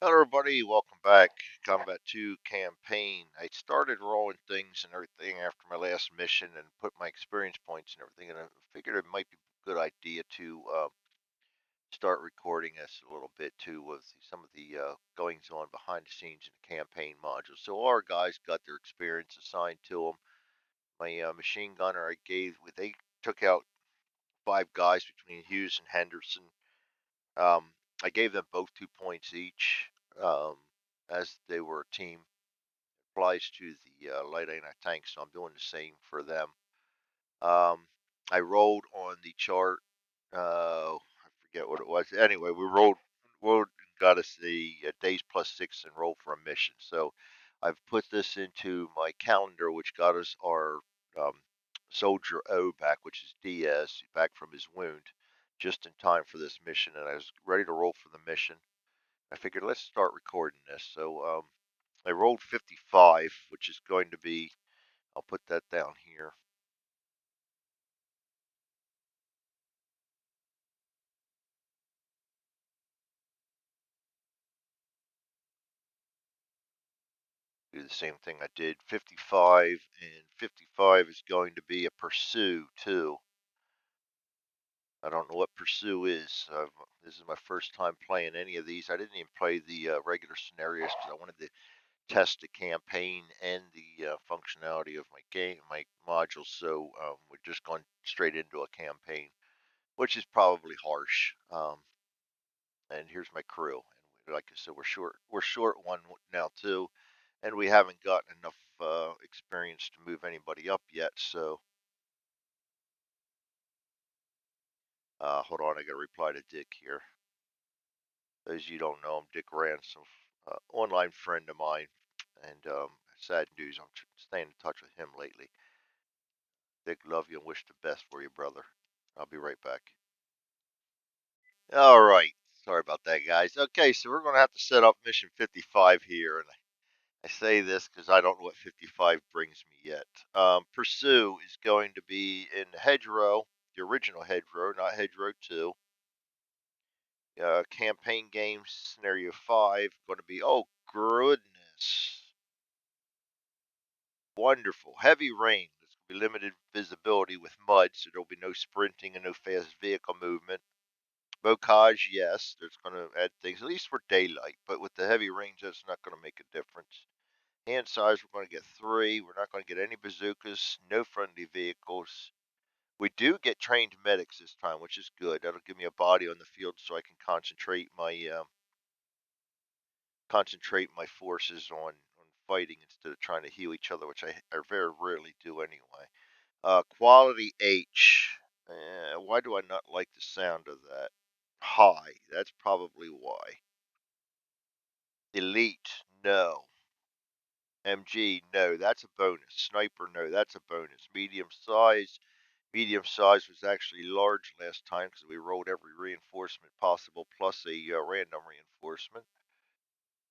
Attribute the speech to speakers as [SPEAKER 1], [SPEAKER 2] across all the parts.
[SPEAKER 1] Hello, everybody. Welcome back. Combat 2 campaign. I started rolling things and everything after my last mission and put my experience points and everything, and I figured it might be a good idea to start recording this a little bit too with some of the goings on behind the scenes in the campaign module. So our guys got their experience assigned to them. My machine gunner they took out 5 guys between Hughes and Henderson. Um, I gave them both 2 points each, um, as they were a team. Applies to the light anti-tank, so I'm doing the same for them. Um, I rolled on the chart. I forget what it was. Anyway, we rolled and got us the days +6 and rolled for a mission. So I've put this into my calendar, which got us our um, soldier O back, which is Diaz, back from his wound, just in time for this mission. And I was ready to roll for the mission. I figured let's start recording this. So I rolled 55, which is going to be, I'll put that down here. Do the same thing I did. 55, and 55 is going to be a pursue too. I don't know what pursue is. This is my first time playing any of these. I didn't even play the regular scenarios because I wanted to test the campaign and the functionality of my modules. So we're just going straight into a campaign, which is probably harsh. And here's my crew. And like I said, we're short one now too, and we haven't gotten enough experience to move anybody up yet. So hold on, I got to reply to Dick here. Those you don't know him, Dick Ransom, online friend of mine, and sad news. I'm staying in touch with him lately. Dick, love you and wish the best for you, brother. I'll be right back. All right. Sorry about that, guys. Okay, so we're going to have to set up mission 55 here, and I say this because I don't know what 55 brings me yet. Pursue is going to be in hedgerow, the original hedgerow, not hedgerow 2. Campaign game scenario 5 going to be, oh goodness, wonderful, heavy rain. There's going to be limited visibility with mud, so there'll be no sprinting and no fast vehicle movement. Bocage, yes, there's going to add things, at least for daylight, but with the heavy rains, that's not going to make a difference. Hand size, we're going to get 3. We're not going to get any bazookas, no friendly vehicles. We do get trained medics this time, which is good. That'll give me a body on the field so I can concentrate my forces on fighting instead of trying to heal each other, which I very rarely do anyway. Quality H. Why do I not like the sound of that? High. That's probably why. Elite. No. MG, no, that's a bonus. Sniper, no, that's a bonus. Medium size. Medium size was actually large last time because we rolled every reinforcement possible plus a random reinforcement.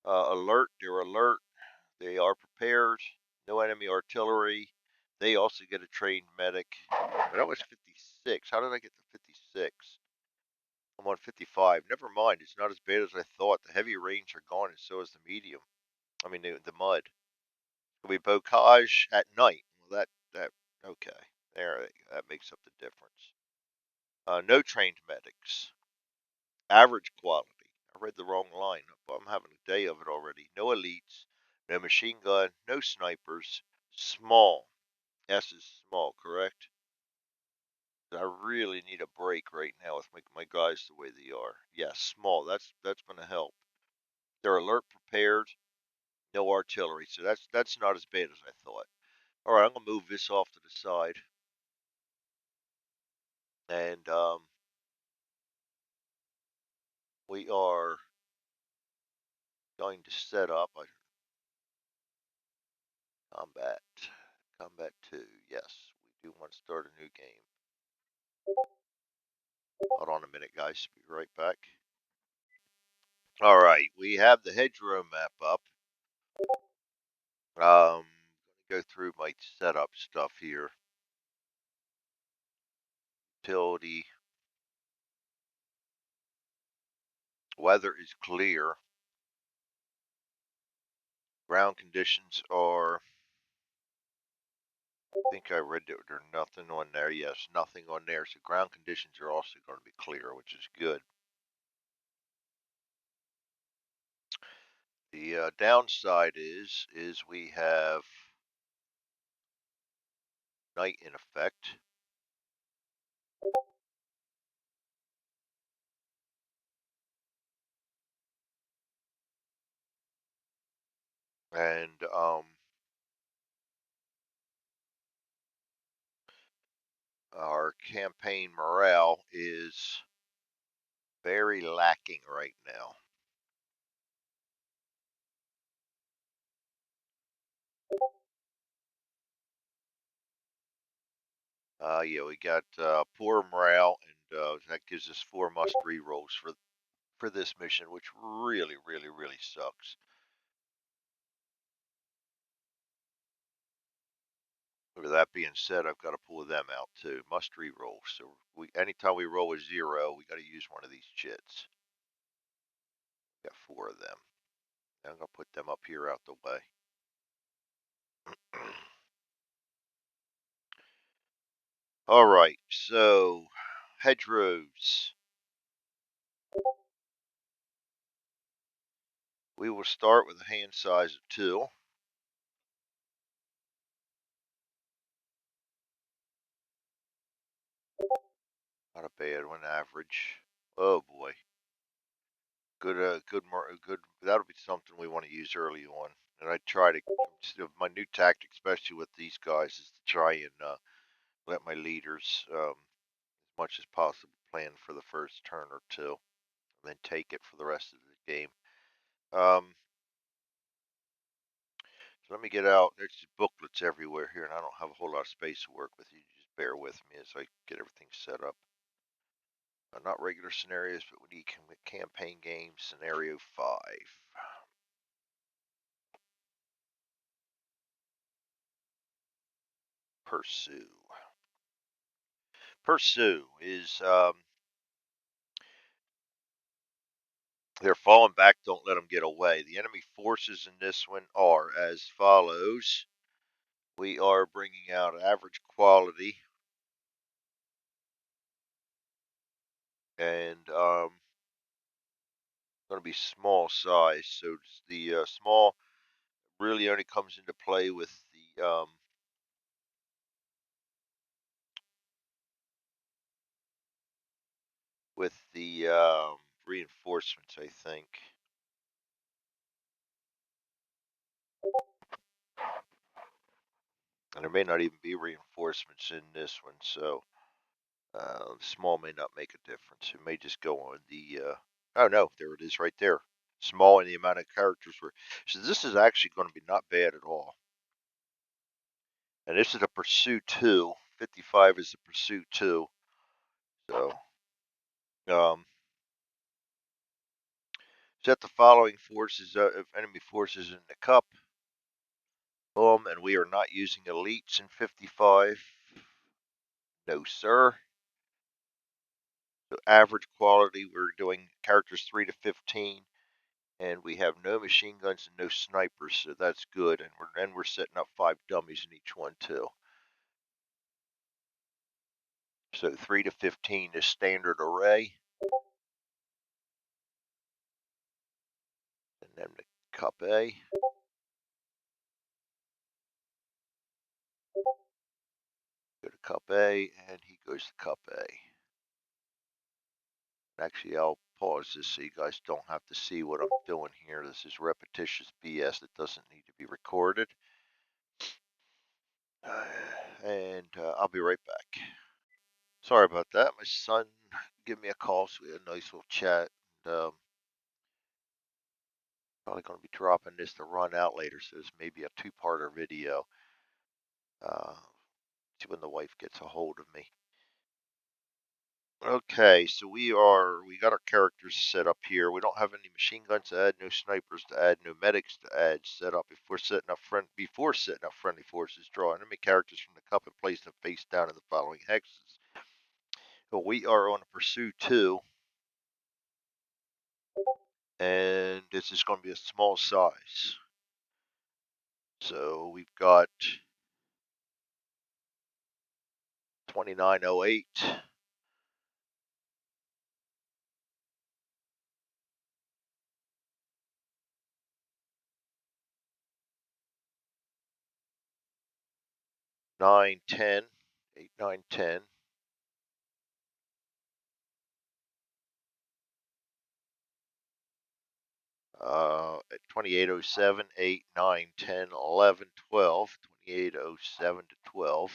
[SPEAKER 1] Alert, they're alert. They are prepared. No enemy artillery. They also get a trained medic. But that was 56. How did I get to 56? I'm on 55. Never mind. It's not as bad as I thought. The heavy rains are gone, and so is the medium. I mean, the mud. We bocage at night. Well, that okay. There, that makes up the difference. No trained medics. Average quality. I read the wrong line. I'm having a day of it already. No elites. No machine gun. No snipers. Small. S is small, correct? I really need a break right now with my guys the way they are. Yes, small. That's going to help. They're alert, prepared. No artillery, so that's not as bad as I thought. All right, I'm gonna move this off to the side, and we are going to set up a combat. Combat 2. Yes, we do want to start a new game. Hold on a minute, guys. Be right back. All right, we have the hedgerow map up. Go through my setup stuff here. Utility. Weather is clear. Ground conditions are, I think I read that there's nothing on there. Yes, nothing on there. So ground conditions are also going to be clear, which is good. The downside is we have night in effect, and our campaign morale is very lacking right now. Yeah, we got poor morale, and that gives us 4 must-re-rolls for this mission, which really, really, really sucks. With that being said, I've got to pull them out too. Must-re-rolls. So anytime we roll a 0, we got to use one of these chits. Got 4 of them. I'm gonna put them up here out the way. All right, so hedgerows. We will start with a hand size of 2. Not a bad one, average. Oh boy, good. That'll be something we want to use early on. And I try to. My new tactic, especially with these guys, is to try and let my leaders, as much as possible, plan for the first turn or two, and then take it for the rest of the game. Um, so let me get out. There's booklets everywhere here, and I don't have a whole lot of space to work with. You just bear with me as I get everything set up. Not regular scenarios, but we need campaign game scenario 5. Pursue. Pursue is they're falling back. Don't let them get away. The enemy forces in this one are as follows. We are bringing out average quality and going to be small size. So the small really only comes into play with the reinforcements, I think. And there may not even be reinforcements in this one, so small may not make a difference. It may just go on the. Oh no, there it is right there. Small in the amount of characters we're. So this is actually going to be not bad at all. And this is a Pursuit 2. 55 is a Pursuit 2. So, um, set the following forces, enemy forces in the cup. Boom, and we are not using elites in 55. No, sir. So average quality, we're doing characters 3 to 15. And we have no machine guns and no snipers, so that's good. And we're setting up 5 dummies in each one too. So 3 to 15 is standard array. And then the cup A. Go to cup A, and he goes to cup A. Actually, I'll pause this so you guys don't have to see what I'm doing here. This is repetitious BS that doesn't need to be recorded. And I'll be right back. Sorry about that. My son gave me a call, so we had a nice little chat. And, probably going to be dropping this to run out later, so this may be a 2-parter video. See when the wife gets a hold of me. Okay, so we got our characters set up here. We don't have any machine guns to add, no snipers to add, no medics to add. Set up before setting up friendly forces. Draw enemy characters from the cup and place them face down in the following hexes. So we are on a Pursue 2, and this is going to be a small size. So we've got 2908. Nine, 10, 8, 9, 10. 2807, 8, 9, 10, 11, 12. 2807 to 12.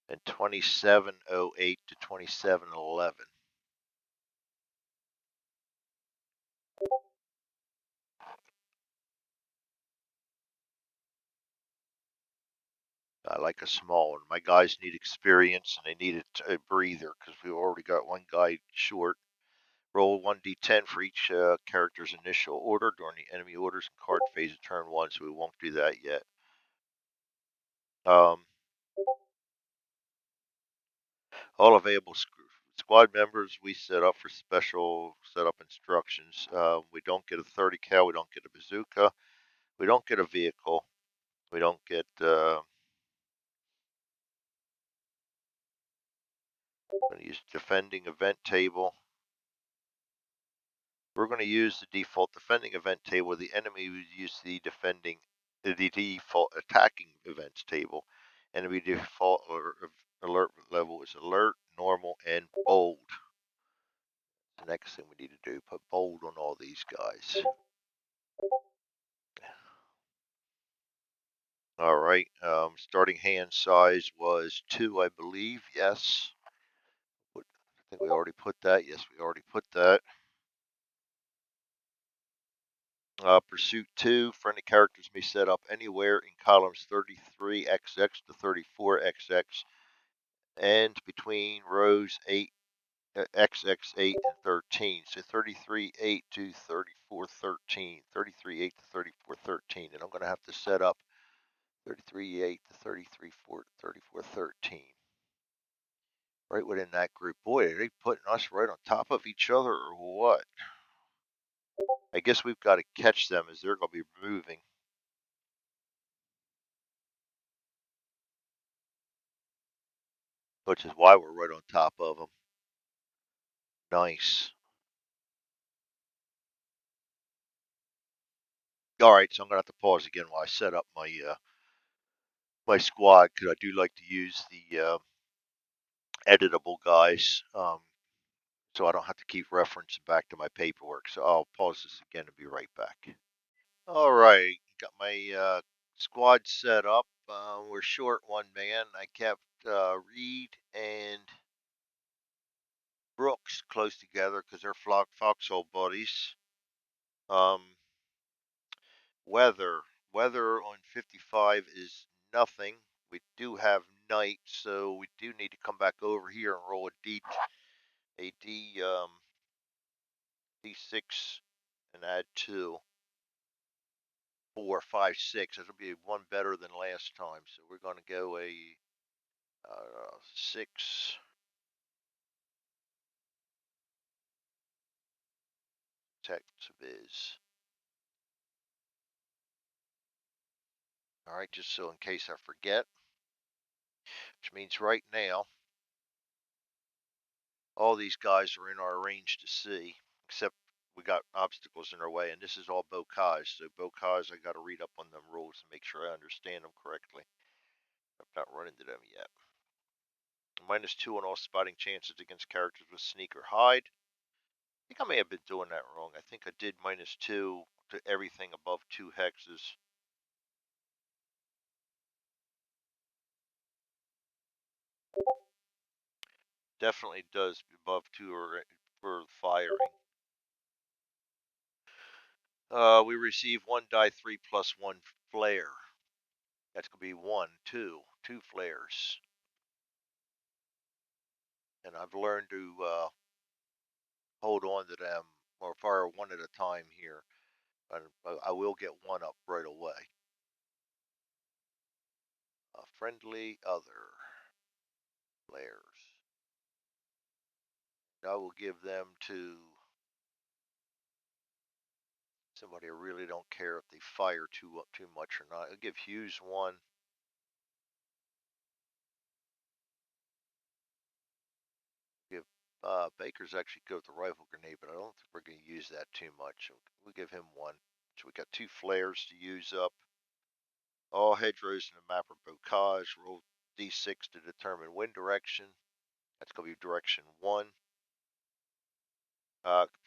[SPEAKER 1] And 2708 to 2711. I like a small one. My guys need experience and they need a breather because we've already got one guy short. Roll 1d10 for each character's initial order during the enemy orders and card phase of turn 1, so we won't do that yet. Um, all available squad members we set up for special setup instructions. We don't get a 30 cal, we don't get a bazooka, we don't get a vehicle, we don't get. I'm going to use defending event table. We're going to use the default defending event table. The enemy would use the default attacking events table. Enemy default alert level is alert, normal, and bold. The next thing we need to do, put bold on all these guys. All right. Starting hand size was 2, I believe. Yes. I think we already put that. Yes, we already put that. Pursuit 2, friendly characters may set up anywhere in columns 33XX to 34XX and between rows 8 XX8 and 13. So 33.8 to 34.13, 33.8 to 34.13, and I'm going to have to set up 33.8 to 34.13 right within that group. Boy, are they putting us right on top of each other or what? I guess we've got to catch them as they're going to be moving. Which is why we're right on top of them. Nice. All right, so I'm gonna have to pause again while I set up my squad because I do like to use the editable guys, so I don't have to keep referencing back to my paperwork. So I'll pause this again and be right back. All right, got my squad set up. We're short one man. I kept Reed and Brooks close together because they're foxhole buddies. Um, Weather. Weather on 55 is nothing. We do have night, so we do need to come back over here and roll a D6 and add 2, 4, 5, 6. It'll be one better than last time. So we're going to go a 6 tech to biz. All right, just so in case I forget, which means right now all these guys are in our range to see, except we got obstacles in our way, and this is all Bocage. So Bocage, I got to read up on them rules and make sure I understand them correctly. I've not run into them yet. -2 on all spotting chances against characters with sneak or hide. I think I may have been doing that wrong. I think I did -2 to everything above 2 hexes. Definitely does above 2 or for firing. We receive 1 die 3 plus 1 flare. That's going to be 1, 2 flares. And I've learned to hold on to them or fire one at a time here. And I will get one up right away. friendly other players. I will give them to somebody I really don't care if they fire too much or not. I'll give Hughes one. Give Baker's actually go with the rifle grenade, but I don't think we're going to use that too much. We'll give him one. So we got 2 flares to use up. All hedgerows in the map are bocage. Roll d6 to determine wind direction. That's going to be direction 1.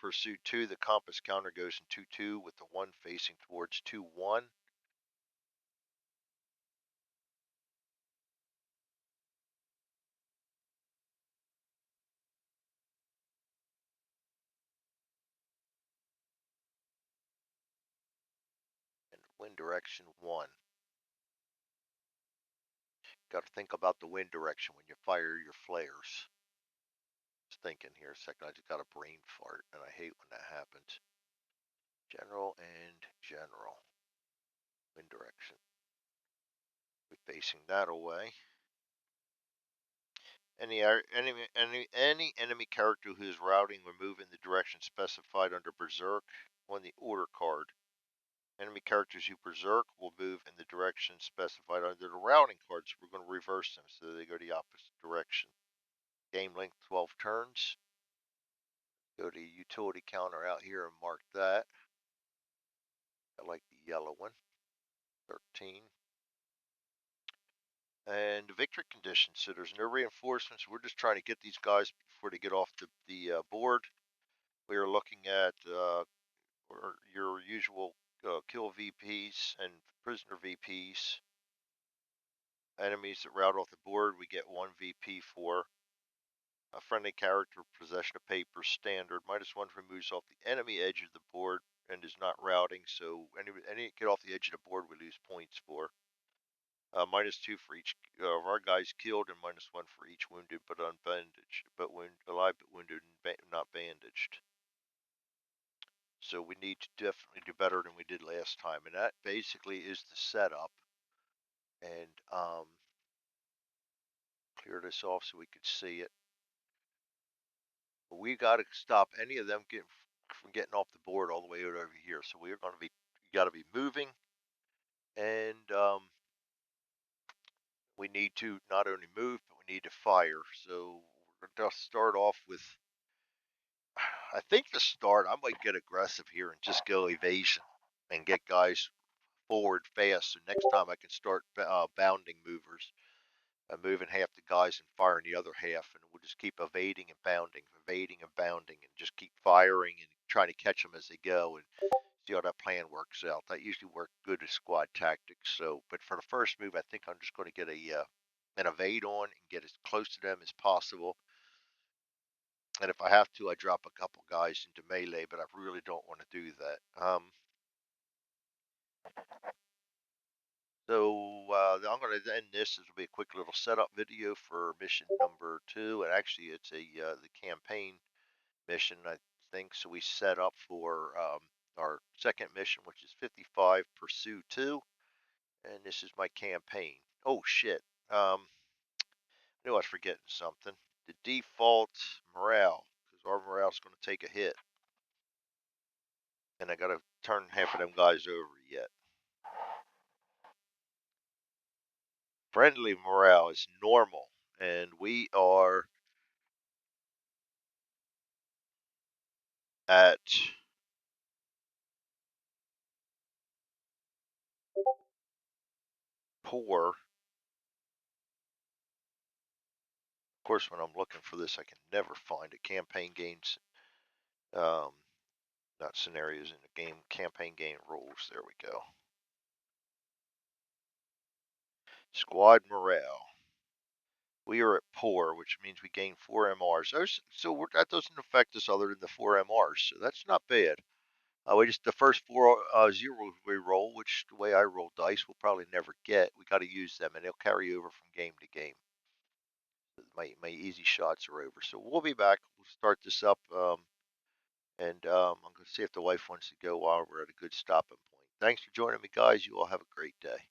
[SPEAKER 1] Pursuit 2, the compass counter goes in 2-2 with the 1 facing towards 2-1. And wind direction 1. Got to think about the wind direction when you fire your flares. Just thinking here a second. I just got a brain fart, and I hate when that happens. General and general. Wind direction. We're facing that away. Any enemy character who is routing will move in the direction specified under Berserk on the order card. Enemy characters who berserk will move in the direction specified under the routing card, so we're going to reverse them so they go the opposite direction. Game length 12 turns. Go to utility counter out here and mark that. I like the yellow one. 13. And victory conditions. So there's no reinforcements. We're just trying to get these guys before they get off the board. We are looking at your usual kill VPs and prisoner VPs. Enemies that route off the board, we get 1 VP for. A friendly character, possession of paper, standard. -1 removes off the enemy edge of the board and is not routing, so any get off the edge of the board we lose points for. -2 for each of our guys killed, and -1 for each wounded but unbandaged, alive but wounded and not bandaged. So we need to definitely do better than we did last time, and that basically is the setup. And clear this off so we can see it. But we got to stop any of them from getting off the board all the way over here. So we are going to be, got to be moving, and we need to not only move, but we need to fire. So we're going to start off with, I think to start, I might get aggressive here and just go evasion and get guys forward fast. So next time I can start bounding movers. Moving half the guys and firing the other half, and we'll just keep evading and bounding, and just keep firing and trying to catch them as they go, and see how that plan works out. That usually works good as squad tactics. So, but for the first move, I think I'm just going to get an evade on and get as close to them as possible. And if I have to, I drop a couple guys into melee, but I really don't want to do that. So I'm going to end this. This will be a quick little setup video for mission number 2, and actually it's the campaign mission, I think. So we set up for our second mission, which is 55 Pursue 2, and this is my campaign. Oh shit! I knew I was forgetting something. The default morale, because our morale is going to take a hit, and I got to turn half of them guys over yet. Friendly morale is normal, and we are at poor. Of course, when I'm looking for this, I can never find it. Campaign gains, um, not scenarios in the game, campaign gain rules. There we go. Squad morale. We are at poor, which means we gain 4 MRs. So that doesn't affect us other than the 4 MRs, so that's not bad. We just the first 4 zeros we roll, which the way I roll dice, we'll probably never get. We got to use them, and they'll carry over from game to game. My easy shots are over, so we'll be back. We'll start this up, and I'm going to see if the wife wants to go while we're at a good stopping point. Thanks for joining me, guys. You all have a great day.